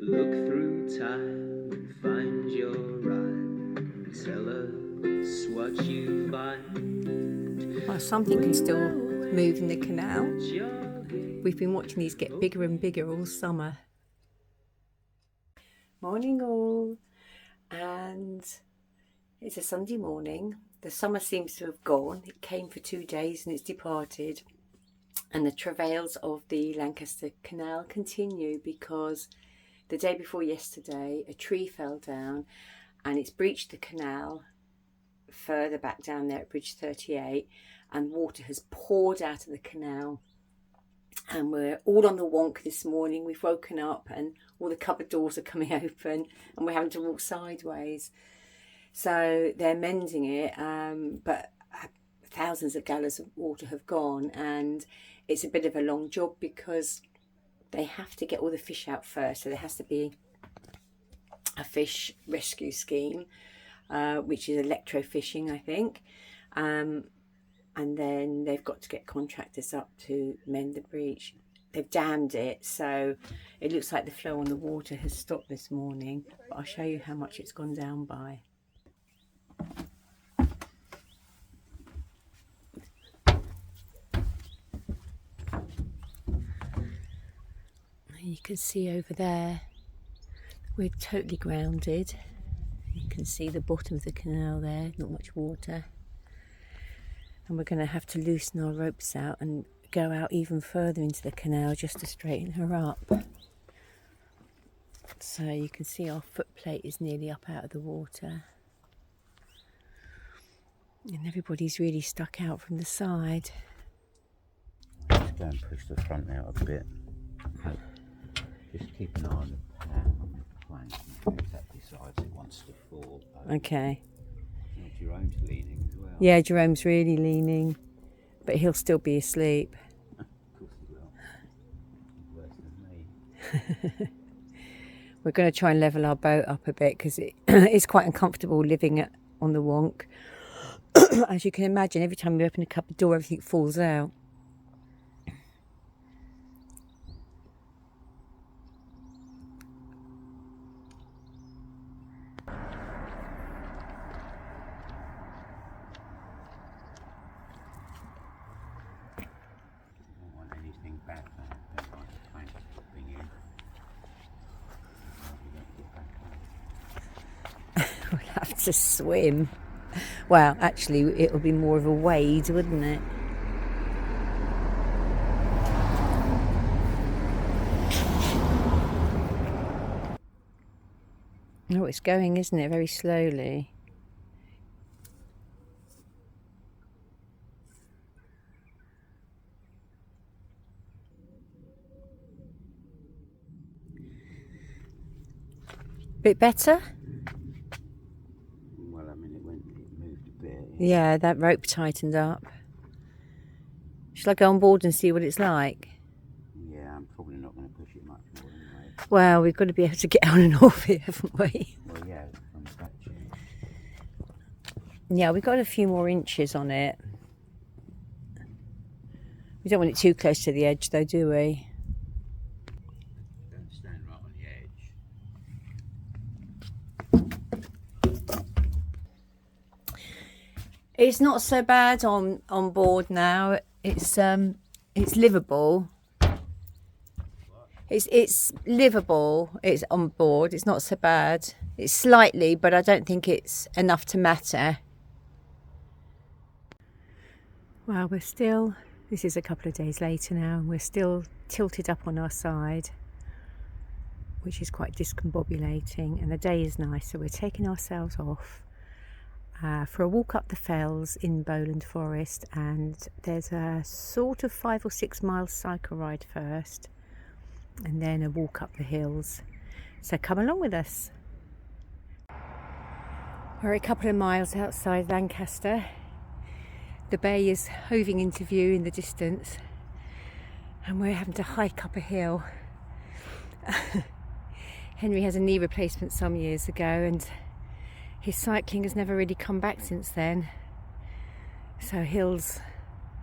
Look through time and find your rhyme. Tell us what you find. Well, something can still move in the canal. We've been watching these get bigger and bigger all summer. Morning all, and it's a Sunday morning. The summer seems to have gone. It came for 2 days and it's departed. And the travails of the Lancaster Canal continue because the day before yesterday, a tree fell down and it's breached the canal further back down there at Bridge 38, and water has poured out of the canal. And we're all on the wonk this morning. We've woken up and all the cupboard doors are coming open and we're having to walk sideways. So they're mending it, but thousands of gallons of water have gone, and it's a bit of a long job because they have to get all the fish out first. So there has to be a fish rescue scheme, which is electrofishing, I think. And then they've got to get contractors up to mend the breach. They've dammed it, so it looks like the flow on the water has stopped this morning. But I'll show you how much it's gone down by. You can see over there, we're totally grounded. You can see the bottom of the canal there, not much water. And we're going to have to loosen our ropes out and go out even further into the canal just to straighten her up. So you can see our footplate is nearly up out of the water. And everybody's really stuck out from the side. Just go and push the front out a bit. Just keep an eye on the pan on the plank and if that decides it wants to fall. Okay. Jerome's leaning as well. Yeah, Jerome's really leaning, but he'll still be asleep. Of course he will. Worse than me. We're going to try and level our boat up a bit because it's quite uncomfortable living on the wonk. As you can imagine, every time we open a cupboard door, everything falls out. We'll have to swim. Well, actually, it would be more of a wade, wouldn't it? Oh, it's going, isn't it? Very slowly. Bit better? Well, I mean, it moved a bit. Yeah, that rope tightened up. Shall I go on board and see what it's like? Yeah, I'm probably not going to push it much more anyway. Well, we've got to be able to get on and off it, haven't we? Well, yeah, from scratching. Yeah, we've got a few more inches on it. We don't want it too close to the edge though, do we? Don't stand right on the edge. It's not so bad on board now. It's livable. It's livable. It's on board. It's not so bad. It's slightly, but I don't think it's enough to matter. Well, this is a couple of days later now, and we're still tilted up on our side, which is quite discombobulating, and the day is nice, so we're taking ourselves off for a walk up the fells in Bowland Forest, and there's a sort of 5 or 6 mile cycle ride first, and then a walk up the hills. So come along with us. We're a couple of miles outside Lancaster. The bay is hoving into view in the distance, and we're having to hike up a hill. Henry has a knee replacement some years ago, and his cycling has never really come back since then. So hills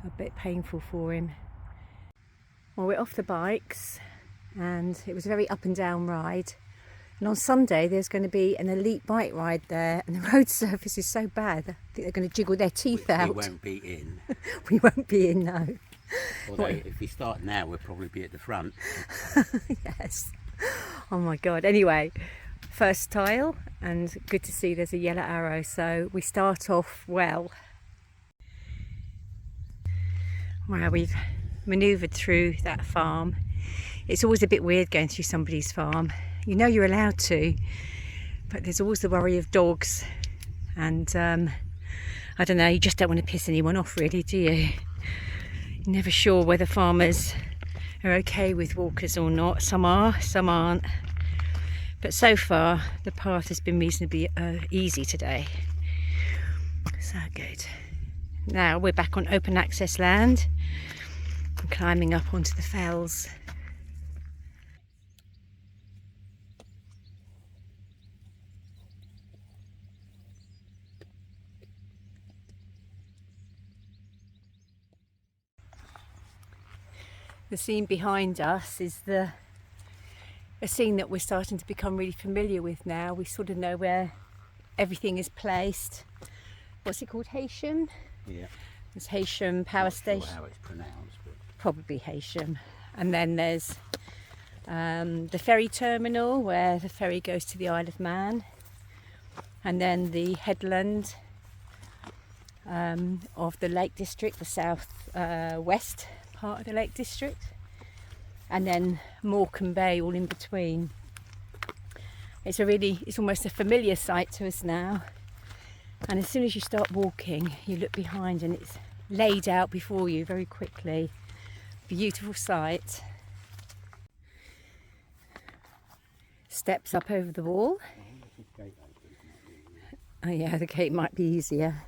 are a bit painful for him. Well, we're off the bikes, and it was a very up and down ride. And on Sunday there's going to be an elite bike ride there, and the road surface is so bad I think they're going to jiggle their teeth out. We won't be in. We won't be in, no. Although if we start now we'll probably be at the front. Yes. Oh my god. Anyway, first tile, and good to see there's a yellow arrow, so we start off well. Well, we've manoeuvred through that farm. It's always a bit weird going through somebody's farm. You know you're allowed to, but there's always the worry of dogs, and I don't know, you just don't want to piss anyone off really, do you? You're never sure whether farmers are okay with walkers or not. Some are, some aren't. But so far the path has been reasonably easy today. So good. Now we're back on open access land and climbing up onto the fells. The scene behind us is a scene that we're starting to become really familiar with now. We sort of know where everything is placed. What's it called? Heysham? Yeah. There's Heysham Power Station. Not sure how it's pronounced, but Probably Heysham. And then there's the ferry terminal where the ferry goes to the Isle of Man. And then the headland of the Lake District, the south west part of the Lake District, and then Morecambe Bay all in between. It's almost a familiar sight to us now, and as soon as you start walking you look behind and it's laid out before you very quickly. Beautiful sight. Steps up over the wall. Oh yeah, the gate might be easier.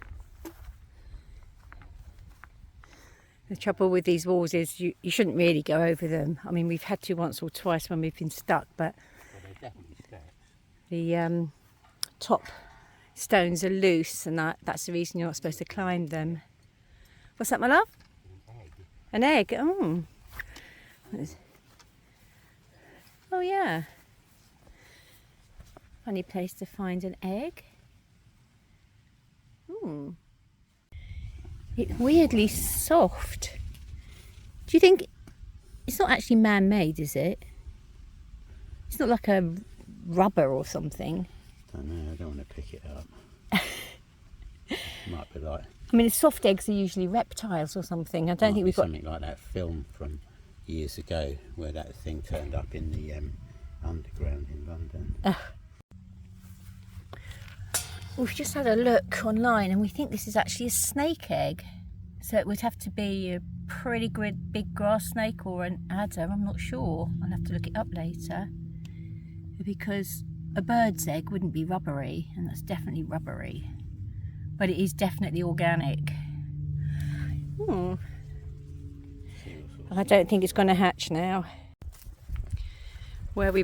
The trouble with these walls is you shouldn't really go over them. I mean, we've had to once or twice when we've been stuck, but the top stones are loose, and that's the reason you're not supposed to climb them. What's that, my love? An egg. Oh. Oh yeah. Funny place to find an egg. It's weirdly soft. Do you think it's not actually man-made, is it? It's not like a rubber or something. I don't know, I don't want to pick it up. Might be like... I mean, the soft eggs are usually reptiles or something. I don't think we've got... something like that film from years ago where that thing turned up in the underground in London. We've just had a look online and we think this is actually a snake egg. So it would have to be a pretty good big grass snake or an adder, I'm not sure. I'll have to look it up later. Because a bird's egg wouldn't be rubbery, and that's definitely rubbery. But it is definitely organic. I don't think it's going to hatch now. Where we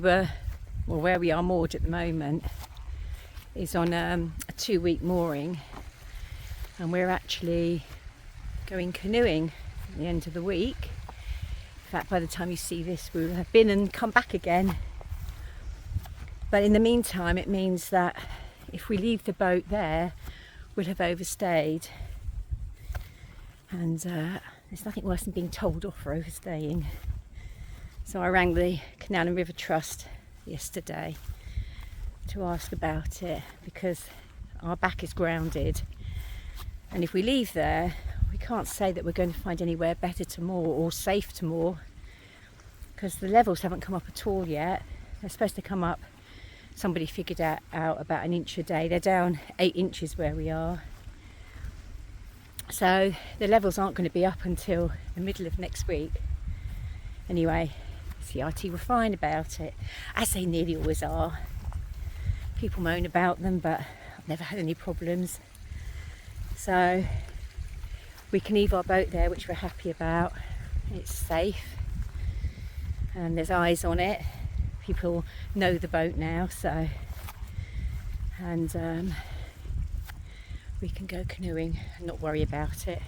are moored at the moment is on a 2-week mooring, and we're actually going canoeing at the end of the week. In fact, by the time you see this, we'll have been and come back again. But in the meantime, it means that if we leave the boat there, we'll have overstayed. And there's nothing worse than being told off for overstaying. So I rang the Canal and River Trust yesterday to ask about it, because our back is grounded, and if we leave there we can't say that we're going to find anywhere better to moor or safe to moor, because the levels haven't come up at all yet. They're supposed to come up, somebody figured out about an inch a day. They're down 8 inches where we are, so the levels aren't going to be up until the middle of next week. Anyway, CRT were fine about it, as they nearly always are. People moan about them, but I've never had any problems. So we can leave our boat there, which we're happy about. It's safe and there's eyes on it. People know the boat now, so, and we can go canoeing and not worry about it.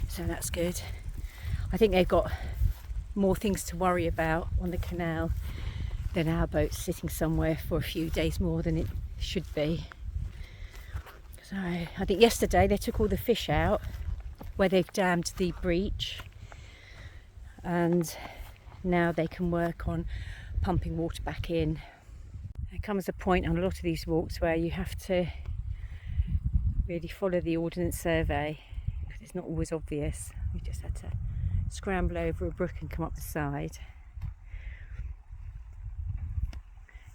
So that's good. I think they've got more things to worry about on the canal then our boat's sitting somewhere for a few days more than it should be. So I think yesterday they took all the fish out where they've dammed the breach, and now they can work on pumping water back in. There comes a point on a lot of these walks where you have to really follow the Ordnance Survey, because it's not always obvious. We just had to scramble over a brook and come up the side.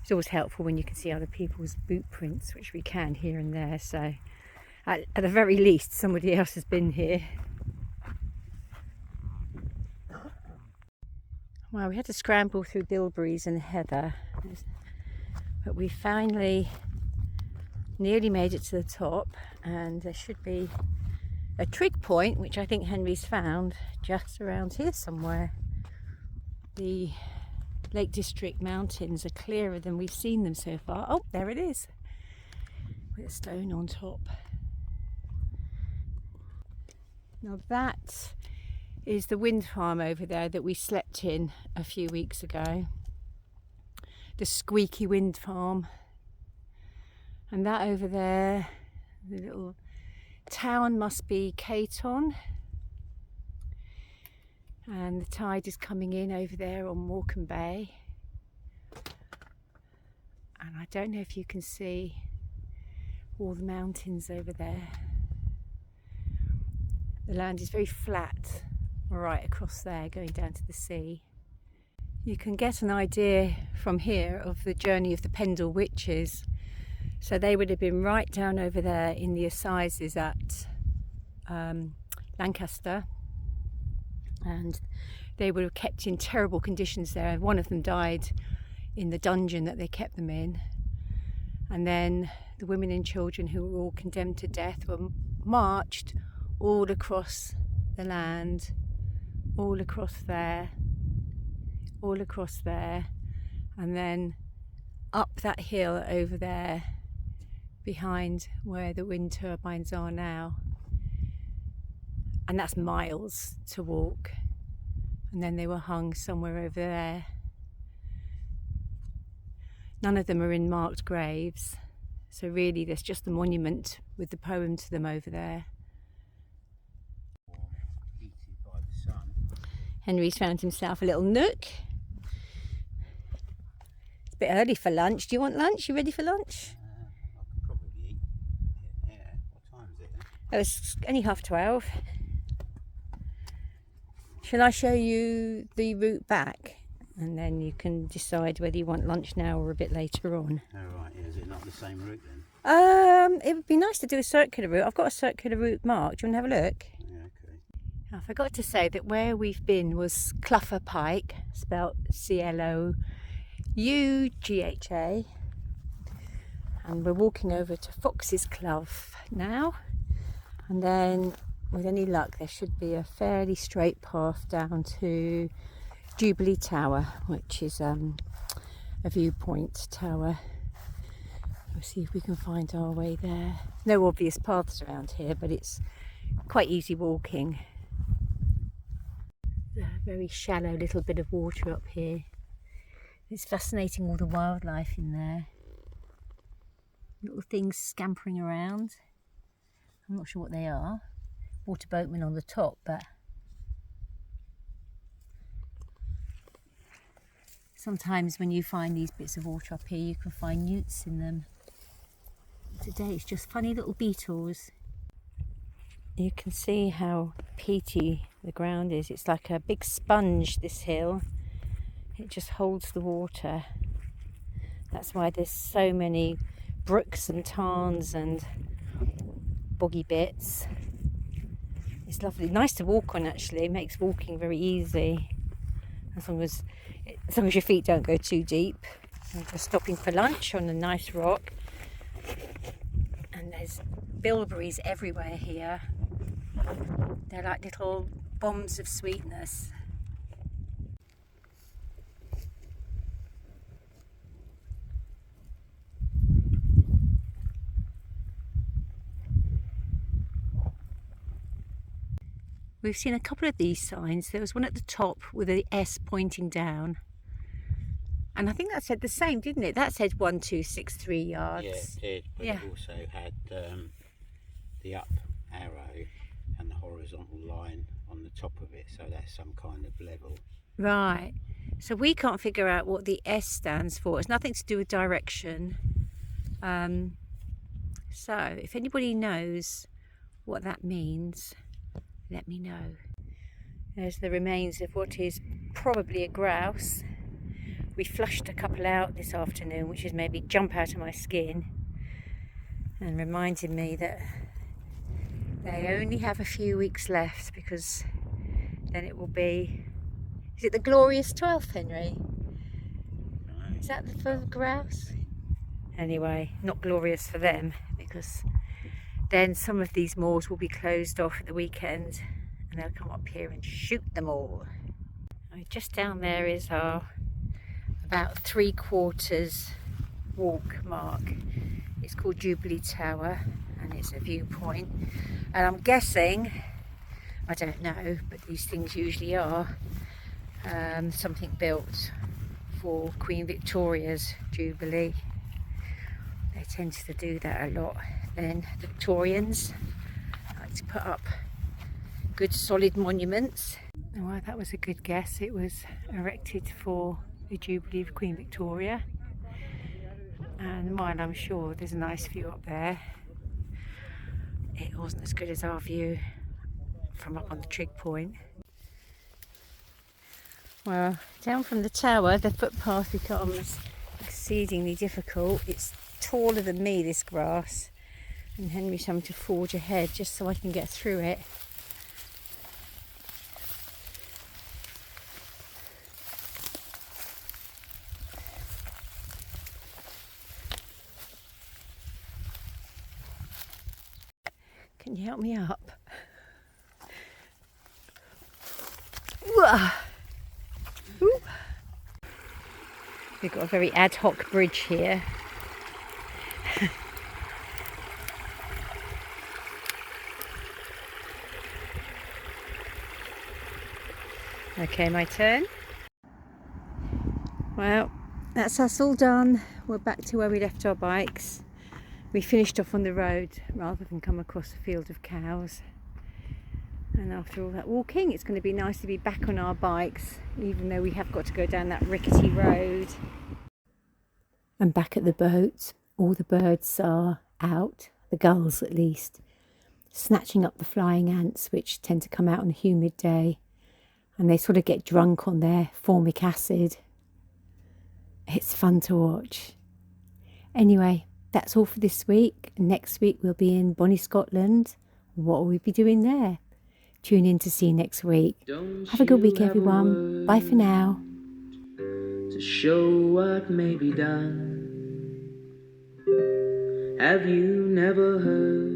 It's always helpful when you can see other people's boot prints, which we can here and there, so at the very least somebody else has been here. Well, we had to scramble through bilberries and heather, but we finally nearly made it to the top, and there should be a trig point, which I think Henry's found, just around here somewhere. The Lake District mountains are clearer than we've seen them so far. Oh, there it is, with a stone on top. Now that is the wind farm over there that we slept in a few weeks ago. The squeaky wind farm. And that over there, the little town, must be Caton. And the tide is coming in over there on Morecambe Bay. And I don't know if you can see all the mountains over there. The land is very flat right across there, going down to the sea. You can get an idea from here of the journey of the Pendle Witches. So they would have been right down over there in the assizes at Lancaster, and they would have kept in terrible conditions there. One of them died in the dungeon that they kept them in, and then the women and children who were all condemned to death were marched all across the land, all across there, and then up that hill over there behind where the wind turbines are now, and that's miles to walk, and then they were hung somewhere over there. None of them are in marked graves, so really there's just the monument with the poem to them over there. Henry's found himself a little nook. It's a bit early for lunch. Do you want lunch? You ready for lunch? I can probably eat. Yeah. What time is it then? Oh, it's only 12:30. Shall I show you the route back, and then you can decide whether you want lunch now or a bit later on? Oh right, yeah, is it not the same route then? It would be nice to do a circular route. I've got a circular route marked. Do you want to have a look? Yeah, okay. I forgot to say that where we've been was Clougha Pike, spelt Clougha, and we're walking over to Fox's Clough now, and then with any luck there should be a fairly straight path down to Jubilee Tower, which is a viewpoint tower. We'll see if we can find our way there. No obvious paths around here, but it's quite easy walking. A very shallow little bit of water up here. It's fascinating, all the wildlife in there. Little things scampering around. I'm not sure what they are. Water boatmen on the top, but sometimes when you find these bits of water up here, you can find newts in them. Today it's just funny little beetles. You can see how peaty the ground is. It's like a big sponge, this hill. It just holds the water. That's why there's so many brooks and tarns and boggy bits. It's lovely, nice to walk on actually. It makes walking very easy, as long as your feet don't go too deep. I'm just stopping for lunch on a nice rock, and there's bilberries everywhere here. They're like little bombs of sweetness. We've seen a couple of these signs. There was one at the top with the S pointing down, And I think that said the same, didn't it? That said 1263 yards. Yeah, it did, but Yeah. it also had the up arrow and the horizontal line on the top of it, so that's some kind of level. Right. So we can't figure out what the S stands for. It's nothing to do with direction. So if anybody knows what that means, let me know. There's the remains of what is probably a grouse. We flushed a couple out this afternoon, which has made me jump out of my skin and reminded me that they only have a few weeks left, because then it will be, is it the glorious 12th, Henry? Is that for grouse? Anyway, not glorious for them, because then some of these moors will be closed off at the weekend and they'll come up here and shoot them all. Just down there is our about 3/4 walk mark. It's called Jubilee Tower and it's a viewpoint. And I'm guessing, I don't know, but these things usually are, something built for Queen Victoria's Jubilee. They tend to do that a lot. Then the Victorians like to put up good solid monuments. Well, that was a good guess. It was erected for the Jubilee of Queen Victoria. And while I'm sure there's a nice view up there, it wasn't as good as our view from up on the trig point. Well, down from the tower, the footpath becomes exceedingly difficult. It's taller than me, this grass, and Henry's having to forge ahead just so I can get through it. Can you help me up? Ooh. We've got a very ad hoc bridge here. Okay, my turn. Well, that's us all done. We're back to where we left our bikes. We finished off on the road rather than come across a field of cows. And after all that walking, it's going to be nice to be back on our bikes, even though we have got to go down that rickety road. And back at the boat, all the birds are out, the gulls at least, snatching up the flying ants, which tend to come out on a humid day. And they sort of get drunk on their formic acid. It's fun to watch. Anyway, that's all for this week. Next week we'll be in Bonnie, Scotland. What will we be doing there? Tune in to see next week. Have a good week, everyone. Bye for now. To show what may be done. Have you never heard